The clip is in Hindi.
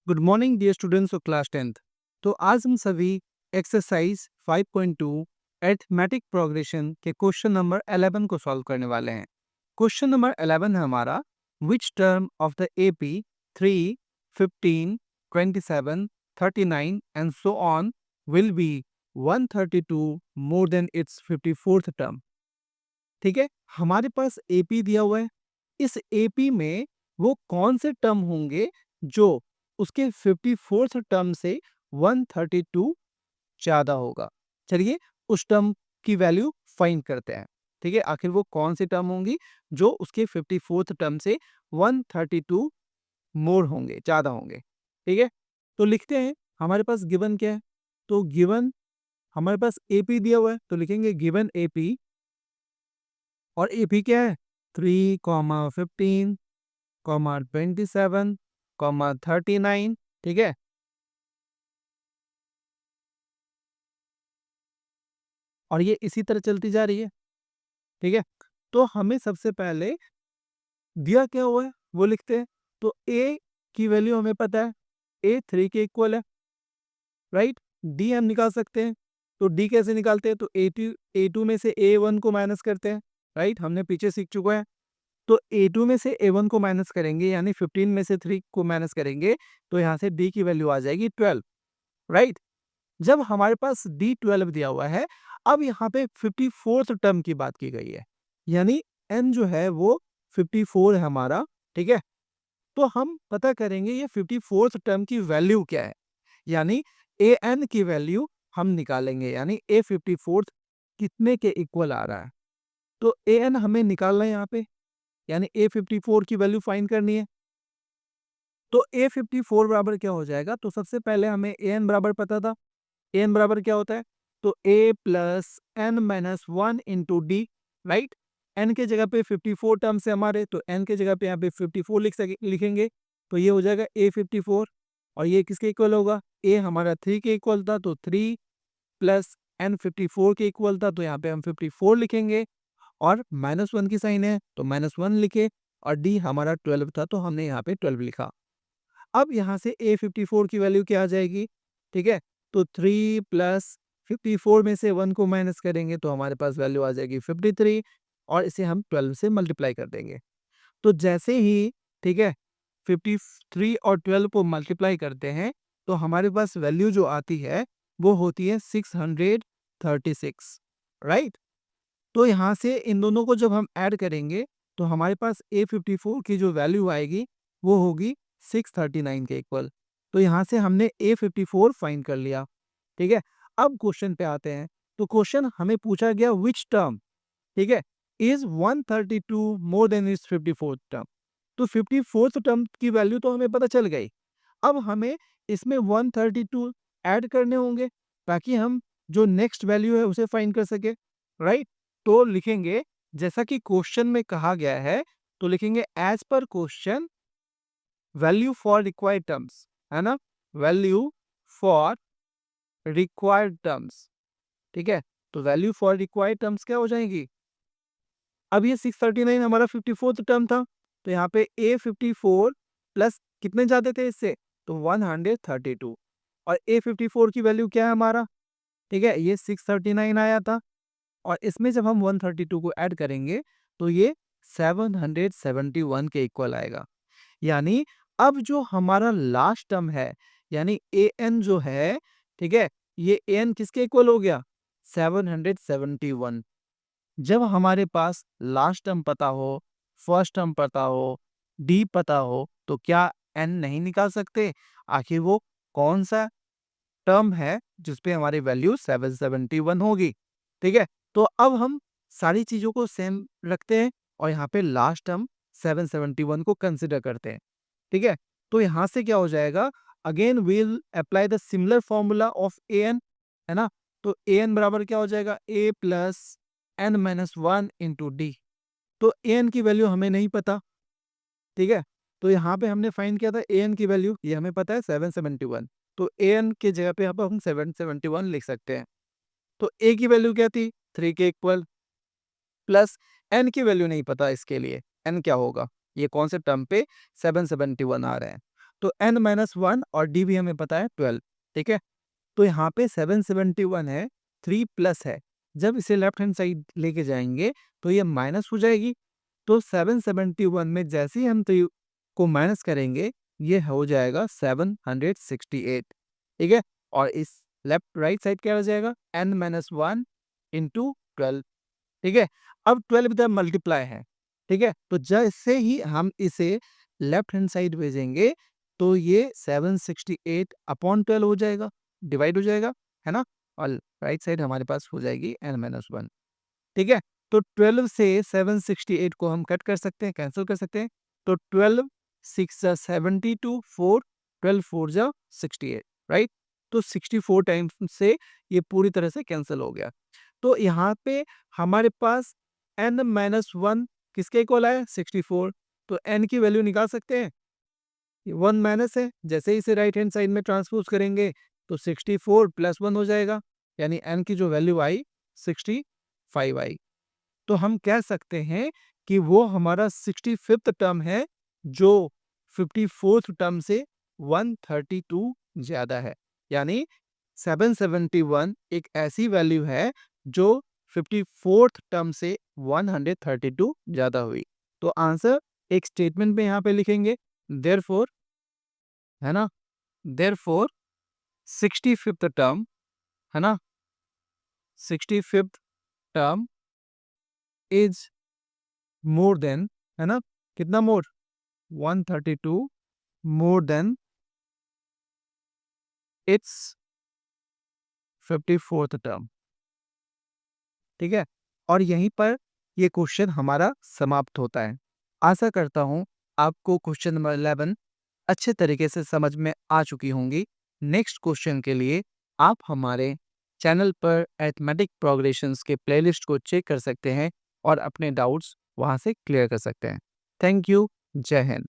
Good morning dear students of class 10th। तो आज हम सभी एक्सरसाइज 5.2 अरिथमेटिक प्रोग्रेशन के क्वेश्चन नंबर 11 को सॉल्व करने वाले हैं। क्वेश्चन नंबर 11 है हमारा, which term of the AP 3, 15, 27, 39 and so on will be 132 more than it's 54th term. ठीक है, हमारे पास एपी दिया हुआ है। इस एपी में वो कौन से टर्म होंगे जो उसके 54th टर्म से 132 ज्यादा होगा। चलिए उस टर्म की वैल्यू फाइंड करते हैं। ठीक है, आखिर वो कौन सी टर्म होंगी जो उसके 54th टर्म से 132 मोर होंगे, ज्यादा होंगे। ठीक है, तो लिखते हैं हमारे पास गिवन क्या है। तो गिवन हमारे पास एपी दिया हुआ है, तो लिखेंगे गिवन एपी। और एपी क्या है, 3, 15, 27, 39। ठीक है, और ये इसी तरह चलती जा रही है। ठीक है, तो हमें सबसे पहले दिया क्या हुआ है वो लिखते हैं। तो ए की वैल्यू हमें पता है, ए 3 के इक्वल है, राइट। डी हम निकाल सकते हैं। तो डी कैसे निकालते हैं, तो ए टू में से ए वन को माइनस करते हैं, राइट, हमने पीछे सीख चुका है। तो ए टू में से ए वन को माइनस करेंगे, यानी 15 में से 3 को माइनस करेंगे, तो यहाँ से डी की वैल्यू आ जाएगी 12, राइट। जब हमारे पास D12 दिया हुआ है, अब यहाँ पे 54th टर्म की बात की गई है, यानी n जो है वो 54 है हमारा। ठीक है, तो हम पता करेंगे ये 54th टर्म की वैल्यू क्या है, यानी an की वैल्यू हम निकालेंगे, यानी a 54th कितने के इक्वल आ रहा है। तो an हमें निकालना है यहाँ पे, यानी a 54 की वैल्यू फाइंड करनी है। तो a 54 बराबर क्या हो जाएगा, तो सबसे पहले हमें an बराबर पता था। एन बराबर क्या होता है, तो A plus N minus one into D, right. N के जगह पे 54 टर्म्स है हमारे, तो एन के जगह पे यहाँ पे 54 लिखेंगे। तो ये हो जाएगा ए 54, और ये किसके इक्वल होगा, ए हमारा 3 के इक्वल था, तो 3 प्लस एन 54 के इक्वल था, तो यहाँ पे हम 54 लिखेंगे। और माइनस वन की साइन है, तो माइनस वन लिखे। और डी हमारा 12 था, तो हमने यहाँ पे 12 लिखा। अब यहाँ से ए 54 की वैल्यू क्या आ जाएगी, ठीक है। तो 3 प्लस 54 में से 1 को माइनस करेंगे, तो हमारे पास वैल्यू आ जाएगी 53, और इसे हम 12 से मल्टीप्लाई कर देंगे। तो जैसे ही, ठीक है, 53 और 12 को मल्टीप्लाई करते हैं, तो हमारे पास वैल्यू जो आती है वो होती है 636, राइट। तो यहाँ से इन दोनों को जब हम ऐड करेंगे, तो हमारे पास A54 की जो वैल्यू आएगी वो होगी 639 के इक्वल। तो यहाँ से हमने A54 फाइंड कर लिया। ठीक है, अब क्वेश्चन पे आते हैं। तो क्वेश्चन हमें पूछा गया विच टर्म, ठीक है, is 132 more than is 54th term. तो 54th टर्म की वैल्यू तो हमें पता चल गई। अब हमें इसमें 132 ऐड करने होंगे, ताकि हम जो नेक्स्ट वैल्यू है उसे फाइंड कर सके, राइट। तो लिखेंगे जैसा कि क्वेश्चन में कहा गया है, तो लिखेंगे एज पर question value for required terms, है ना, वैल्यू फॉर रिक्वायर्ड टर्म्स। ठीक है, तो वैल्यू फॉर रिक्वायर्ड टर्म्स क्या हो जाएगी। अब ये 639 हमारा 54th टर्म था, तो यहाँ पे A54 प्लस कितने जाते थे इससे, तो 132। और A54 की वैल्यू क्या है हमारा, ठीक है, ये 639 आया था। और इसमें जब हम 132 को ऐड करेंगे, तो ये 771 के इक्वल आएगा। यानी अब जो हमारा लास्ट टर्म है, यानी an जो है, ठीक है, ये an किसके इक्वल हो गया, 771। जब हमारे पास लास्ट टर्म पता हो, फर्स्ट टर्म पता हो, डी पता हो, तो क्या एन नहीं निकाल सकते। आखिर वो कौन सा टर्म है जिसपे हमारी वैल्यू 771 होगी। ठीक है, तो अब हम सारी चीजों को सेम रखते हैं, और यहाँ पे लास्ट टर्म 771 को कंसिडर करते हैं। ठीक है, तो यहाँ से क्या हो जाएगा, again we'll apply the similar formula of A N, है ना। तो ए एन बराबर क्या हो जाएगा, A plus N minus one into D. तो ए एन की वैल्यू हमें नहीं पता, ठीक है। तो यहाँ पे हमने फाइंड किया था ए एन की वैल्यू, ये हमें पता है 771। तो ए एन के जगह पे यहाँ पर हम 771 लिख सकते हैं। तो ए की वैल्यू क्या थी, 3 के इक्वल, प्लस एन की वैल्यू नहीं पता इसके लिए, एन क्या होगा, ये कौन से टर्म पे 771 आ रहे हैं। तो n-1 और d भी हमें पता है 12, ठीक है। तो यहाँ पे 771 है, 3 प्लस है। जब इसे लेफ्ट हैंड साइड लेके जाएंगे तो ये माइनस हो जाएगी। तो 771 में जैसे ही हम 3 को माइनस करेंगे, ये हो जाएगा 768, ठीक है। और इस लेफ्ट राइट साइड क्या हो जाएगा, n-1 इंटू 12, ठीक है। अब 12 इधर मल्टीप्लाई है, ठीक है। तो जैसे ही हम इसे लेफ्ट हैंड साइड भेजेंगे तो ये 768 अपॉन 12 हो जाएगा, डिवाइड हो जाएगा, है ना। और राइट साइड हमारे पास हो जाएगी n-1, ठीक है। तो 12 से 768 को हम कट कर सकते हैं, कैंसिल कर सकते हैं। तो 12 6 जा 72, 4 12 4 जा 68, राइट। तो 64 टाइम्स से ये पूरी तरह से कैंसिल हो गया। तो यहाँ पे हमारे पास n-1 किसके इक्वल आया, 64। तो n की वैल्यू निकाल सकते हैं, 1 माइनस है, जैसे ही इसे राइट हैंड साइड में ट्रांसपोज करेंगे तो 64 प्लस 1 हो जाएगा, यानी n की जो वैल्यू आई 65 आई। तो हम कह सकते हैं कि वो हमारा 65th टर्म है जो 54th टर्म से 132 ज्यादा है। यानी 771 एक ऐसी वैल्यू है जो 54th टर्म से 132 ज्यादा हुई। तो आंसर एक स्टेटमेंट में यहाँ पे लिखेंगे, देयरफॉर, है ना, देयरफॉर 65th टर्म, है ना, 65th term is more than, है ना, कितना मोर, 132 more than it's 54th term, ठीक है। और यहीं पर ये क्वेश्चन हमारा समाप्त होता है। आशा करता हूं आपको क्वेश्चन नंबर 11 अच्छे तरीके से समझ में आ चुकी होंगी। नेक्स्ट क्वेश्चन के लिए आप हमारे चैनल पर अरिथमेटिक प्रोग्रेशंस के प्लेलिस्ट को चेक कर सकते हैं और अपने डाउट्स वहां से क्लियर कर सकते हैं। Thank you. जय हिंद।